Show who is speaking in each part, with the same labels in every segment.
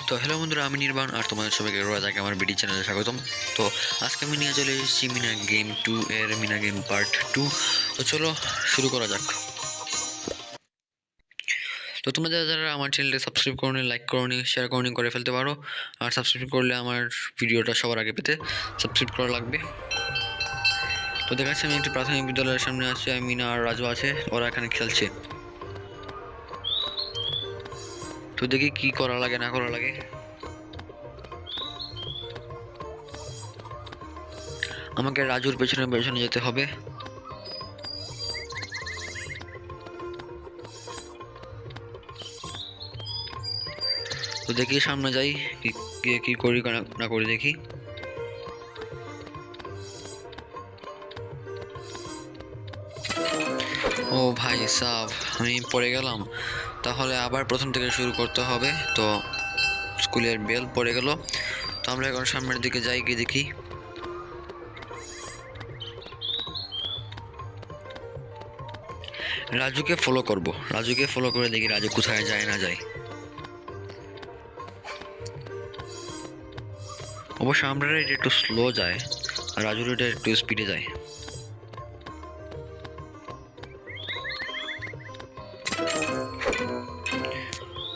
Speaker 1: তো হ্যালো বন্ধুরা, আমি নির্বাণ আর তোমাদের সবাইকে রোজাকে আমার বিডি চ্যানেলে স্বাগতম। তো আজকে আমি নিয়ে চলে এসেছি মিনা গেম 2 এর মিনা গেম পার্ট 2। তো চলো শুরু করা যাক। তো তোমরা যারা যারা আমার চ্যানেলটা সাবস্ক্রাইব করোনি, লাইক করোনি, শেয়ার করোনি করে ফেলতে পারো। আর সাবস্ক্রাইব করলে আমার ভিডিওটা সবার আগে পেতে সাবস্ক্রাইব করা লাগবে। তো দেখাচ্ছি আমি একটি প্রাথমিক বিদ্যালয়ের সামনে আছি, আর মিনা আর রাজু আছে, ওরা এখানে খেলছে। তো দেখি কি করা লাগে না করা লাগে। আমাকে রাজুর পেছনে পেছনে যেতে হবে। তো দেখি সামনে যাই, কি করি না করি দেখি। ও ভাই সাব, আমি পড়ে গেলাম। তাহলে আবার প্রথম থেকে শুরু করতে হবে। তো স্কুলের বেল পড়ে গেল। তো আমরা এখন সামনের দিকে যাই, গিয়ে দেখি। রাজুকে ফলো করব, রাজুকে ফলো করে দেখি রাজু কোথায় যায় না যায়। অবশ্য আমরা এটা একটু স্লো যায় আর রাজুর এটা একটু স্পিডে যায়।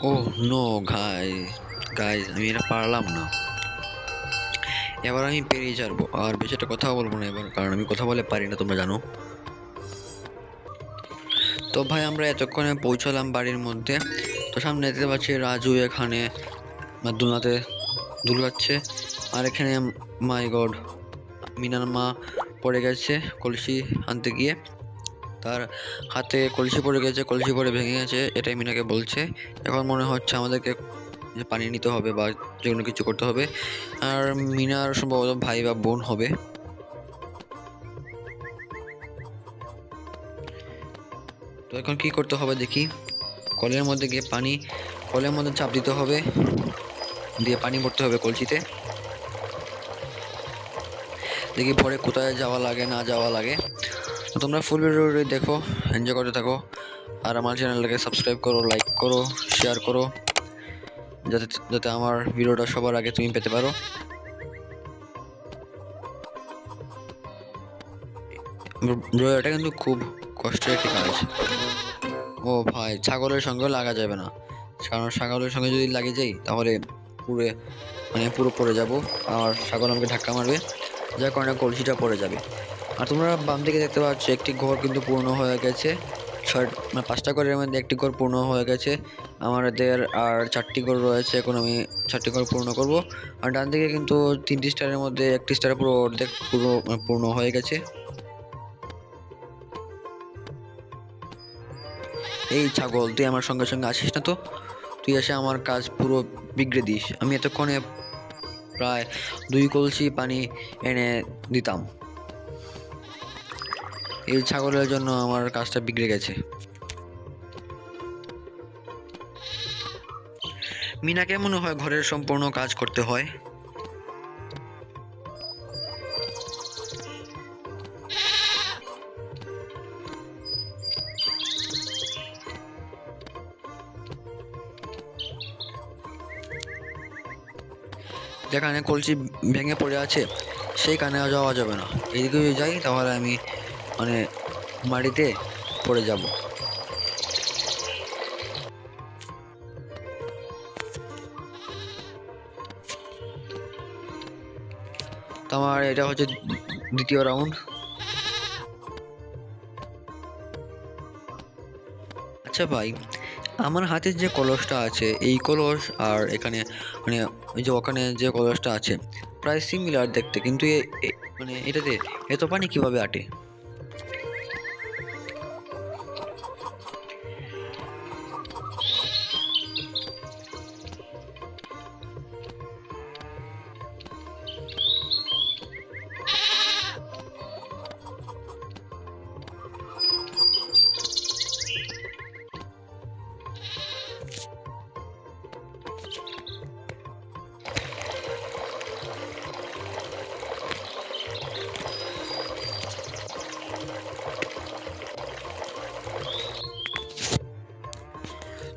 Speaker 1: ও নো গাইজ, আমি এটা পারলাম না। এবার আমি পেরিয়ে যাবো, আর বেশি একটা কথা বলবো না এবার, কারণ আমি কথা বলে পারি না, তোমরা জানো। তো ভাই আমরা এতক্ষণে পৌঁছালাম বাড়ির মধ্যে। তো সামনে দেখতে পাচ্ছি রাজু এখানে দোলনাতে দুলগাচ্ছে। আর এখানে মাই গড, মিনার মা পড়ে গেছে কলসি আনতে গিয়ে। তার হাতে কলসি পড়ে গেছে, কলসি পড়ে ভেঙে গেছে, এটাই মিনাকে বলছে। এখন মনে হচ্ছে আমাদেরকে পানি নিতে হবে বা যে কোনো কিছু করতে হবে। আর মিনার সম্ভবত ভাই বা বোন হবে। তো এখন কি করতে হবে দেখি। কলের মধ্যে গিয়ে কলের মধ্যে চাপ দিতে হবে, দিয়ে পানি ভরতে হবে কলসিতে। দেখি পরে কোথায় যাওয়া লাগে না যাওয়া লাগে। তো তোমরা ফুল ভিডিওটি দেখো, এনজয় করতে থাকো। আর আমার চ্যানেলটাকে সাবস্ক্রাইব করো, লাইক করো, শেয়ার করো, যাতে যাতে আমার ভিডিওটা সবার আগে তুমি পেতে পারো। এটা কিন্তু খুব কষ্টের একটি কাজ। ও ভাই, ছাগলের সঙ্গে লাগা যাবে না, কারণ ছাগলের সঙ্গে যদি লাগে যাই তাহলে পুরো পড়ে যাব, আর ছাগল আমাকে ধাক্কা মারবে, যার কারণে কলসিটা পড়ে যাবে। আর তোমরা বাম দিকে দেখতে পাচ্ছ একটি ঘর কিন্তু পূর্ণ হয়ে গেছে। 5টা ঘরের মধ্যে একটি ঘর পূর্ণ হয়ে গেছে আমাদের, আর 4টি ঘর রয়েছে। এখন আমি 4টি ঘর পূর্ণ করব। আর ডান দিকে কিন্তু 3টি স্টারের মধ্যে 1টি স্টার পুরো অর্ধেক পূর্ণ হয়ে গেছে। এই ছাগল, তুই আমার সঙ্গে সঙ্গে আসিস না তো, তুই এসে আমার কাজ পুরো বিগড়ে দিস। আমি এতক্ষণে প্রায় 2 কলসি পানি এনে দিতাম। এই ছাগলের জন্য আমার কাজটা বিগড়ে গেছে। মিনাকে মনে হয় ঘরের সম্পূর্ণ কাজ করতে হয়। যেখানে কলসি ভেঙে পড়ে আছে সেই কানে যাওয়া যাবে না। এইদিকে যদি যাই তাহলে আমি মাটিতে পড়ে যাব। তো আমার এটা হচ্ছে দ্বিতীয় রাউন্ড। আচ্ছা ভাই, আমার হাতের যে কলসটা আছে, এই কলস আর এখানে ওই যে ওখানে যে কলসটা আছে প্রায় সিমিলার দেখতে, কিন্তু এটাতে এত পানি কিভাবে আটে?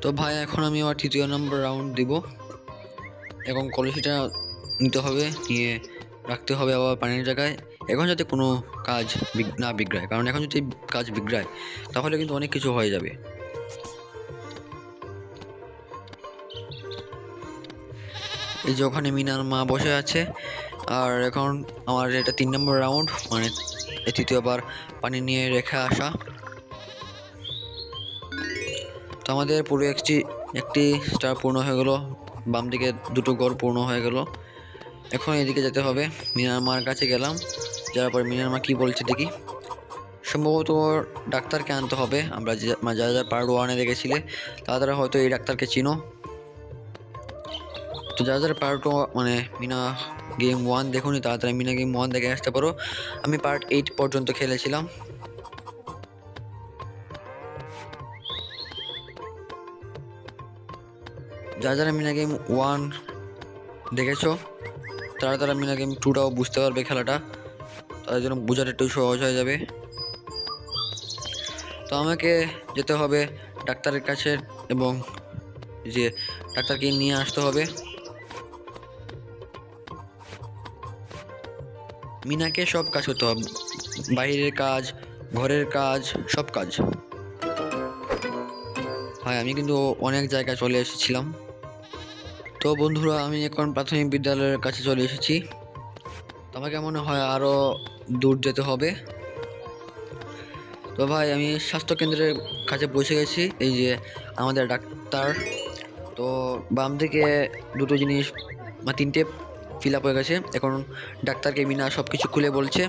Speaker 1: তো ভাই এখন আমি আমার তৃতীয় নম্বর রাউন্ড দিব। এখন কলসিটা নিতে হবে, নিয়ে রাখতে হবে আবার পানির জায়গায়। এখন যাতে কোনো কাজ না বিগড়ায়, কারণ এখন যদি কাজ বিগড়ায় তাহলে কিন্তু অনেক কিছু হয়ে যাবে। এই যে ওখানে মিনার মা বসে আছে, আর এখন আমার এটা 3 নম্বর রাউন্ড, মানে তৃতীয়বার পানি নিয়ে রেখে আসা। তো আমাদের পুরো একটি স্টার পূর্ণ হয়ে গেল, বাম দিকে 2টো গড় পূর্ণ হয়ে গেল। এখন এদিকে যেতে হবে, মিনার মার কাছে গেলাম, যাওয়ার পর মিনার মা কী বলছে দেখি। সম্ভবত ডাক্তারকে আনতে হবে, আমরা যারা যারা পার্ট 1-এ দেখেছিলে তারা হয়তো এই ডাক্তারকে চিনো। তো যারা যারা পার্ট মানে মিনা গেম 1 দেখুনি তাড়াতাড়ি মিনা গেম 1 দেখে আসতে পারো। আমি পার্ট 8 পর্যন্ত খেলেছিলাম। যারা যারা মিনা গেম 1 দেখেছো তারা মিনা গেম 2টাও বুঝতে পারবে খেলাটা, তাদের জন্য বোঝাটা একটু সহজ হয়ে যাবে। তো আমাকে যেতে হবে ডাক্তারের কাছে, এবং যে ডাক্তারকে নিয়ে আসতে হবে। মিনাকে সব কাজ করতে হবে, বাইরের কাজ, ঘরের কাজ, সব কাজ। হ্যাঁ, আমি কিন্তু অনেক জায়গায় চলে এসেছিলাম। তো বন্ধুরা, আমি এখন প্রাথমিক বিদ্যালয়ের কাছে চলে এসেছি। তো আমাকে মনে হয় আরও দূর যেতে হবে। তো ভাই, আমি স্বাস্থ্যকেন্দ্রের কাছে পৌঁছে গেছি। এই যে আমাদের ডাক্তার। তো বাম দিকে 2টো জিনিস বা 3টে ফিল আপ হয়ে গেছে। এখন ডাক্তারকে মিনা সব কিছু খুলে বলছে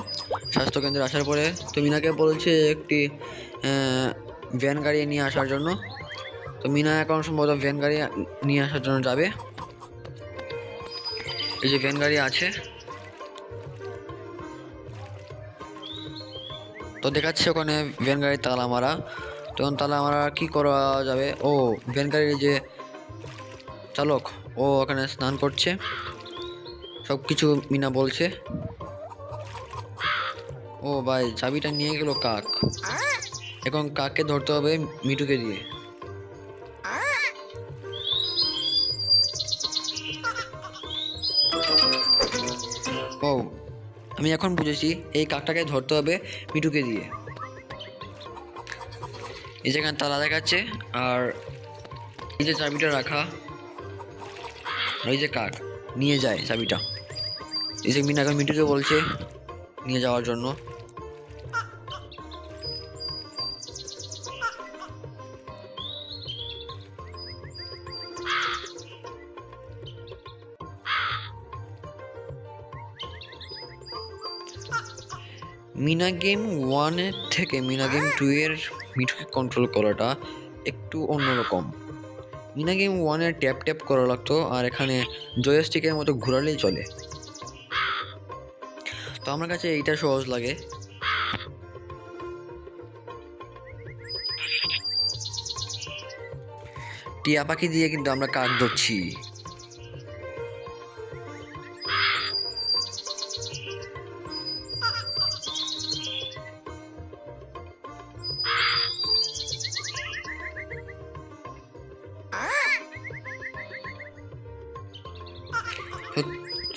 Speaker 1: স্বাস্থ্যকেন্দ্রে আসার পরে। তো মিনাকে বলছে একটি ভ্যান গাড়ি নিয়ে আসার জন্য। তো মিনা এখন সম্ভবত ভ্যান গাড়ি নিয়ে আসার জন্য যাবে। এই যে ভ্যান গাড়ি আছে, তো দেখাচ্ছে ওখানে ভ্যান গাড়ির তালা মারা। তখন তালা মারা কী করা যাবে? ও, ভ্যান গাড়ির যে চালক, ও ওখানে স্নান করছে, সব কিছু মিনা বলছে। ও ভাই, চাবিটা নিয়ে গেল কাক। এখন কাককে ধরতে হবে মিঠুকে দিয়ে। ও, আমি এখন বুঝেছি, এই কাকটাকে ধরতে হবে মিঠুকে দিয়ে। এই যেখানে তালা দেখাচ্ছে, আর এই যে চাবিটা রাখা, ওই যে কাক নিয়ে যায় চাবিটা। এই যে মিনা এখন মিঠুকে বলছে নিয়ে যাওয়ার জন্য। মিনা গেম 1-এর থেকে মিনা গেম 2-এর মিঠুকে কন্ট্রোল করাটা একটু অন্যরকম। মিনা গেম 1-এ ট্যাপ ট্যাপ করা লাগতো, আর এখানে জয়স্টিকের মতো ঘোরালেই চলে। তো আমার কাছে এইটা সহজ লাগে। টিয়া পাখি দিয়ে কিন্তু আমরা কাক ধরছি।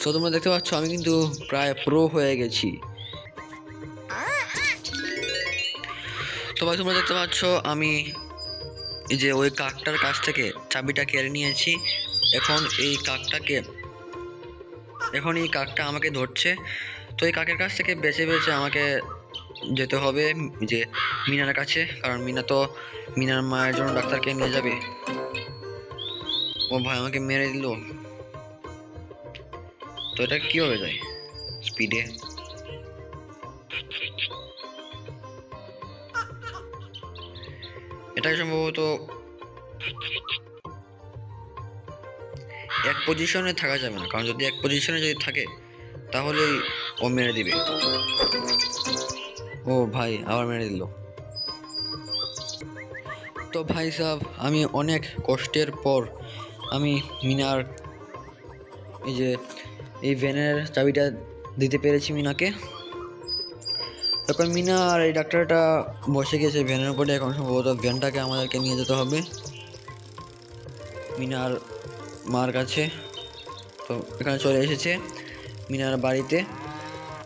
Speaker 1: তো তোমরা দেখতে পাচ্ছ আমি কিন্তু প্রায় প্রো হয়ে গেছি। তো ভাই, তোমরা দেখতে পাচ্ছ আমি এই যে ওই কাকটার কাছ থেকে চাবিটা কেড়ে নিয়েছি। এখন এই কাকটা আমাকে ধরছে। তো এই কাকের কাছ থেকে বেঁচে বেঁচে আমাকে যেতে হবে যে মিনার কাছে, কারণ মিনা তো মিনার মায়ের জন্য ডাক্তারকে নিয়ে যাবে। ও ভাই, আমাকে মেরে দিল। তো এটা কীভাবে যায় স্পিডে? এটা সম্ভবত এক পজিশনে থাকা যাবে না, কারণ যদি এক পজিশনে থাকে তাহলেই ও মেরে দিবে। ও ভাই, আবার মেরে দিল। তো ভাই সাহেব, আমি অনেক কষ্টের পর আমি মিনার এই ভ্যানের চাবিটা দিতে পেরেছি মিনাকে। এখন মিনা আর এই ডাক্তারটা বসে গেছে ভ্যানের উপরে। এখন সম্ভবত ভ্যানটাকে আমাদেরকে নিয়ে যেতে হবে মিনার মার কাছে। তো এখানে চলে এসেছে মিনার বাড়িতে।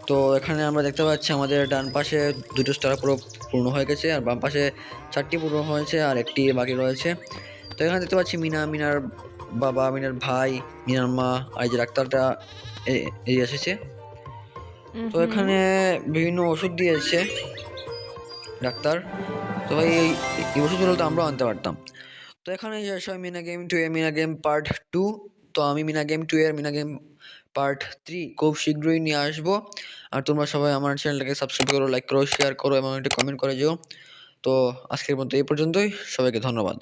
Speaker 1: তো এখানে আমরা দেখতে পাচ্ছি আমাদের ডান পাশে 2টো স্টার পুরো পূর্ণ হয়ে গেছে, আর বাম পাশে 4টি পূর্ণ হয়েছে, আর একটি বাকি রয়েছে। তো এখানে দেখতে পাচ্ছি মিনার বাবা, মিনার ভাই, মিনার মা, আর এই যে ডাক্তারটা এই এসেছে। তো
Speaker 2: হুম।
Speaker 1: এখানে বিভিন্ন ওষুধ দিয়েছে ডাক্তার। তো ভাই এই ওষুধগুলো তো আমরাও আনতে পারতাম। তো এখানে শেষ হয় মিনা গেম 2 এর মিনা গেম পার্ট 2। তো আমি মিনা গেম 2 এর মিনা গেম পার্ট 3 খুব শীঘ্রই নিয়ে আসবো। আর তোমরা সবাই আমার চ্যানেলটাকে সাবস্ক্রাইব করো, লাইক করো, শেয়ার করো এবং একটা কমেন্ট করে যেও। তো আজকের মতো এই পর্যন্তই। সবাইকে ধন্যবাদ।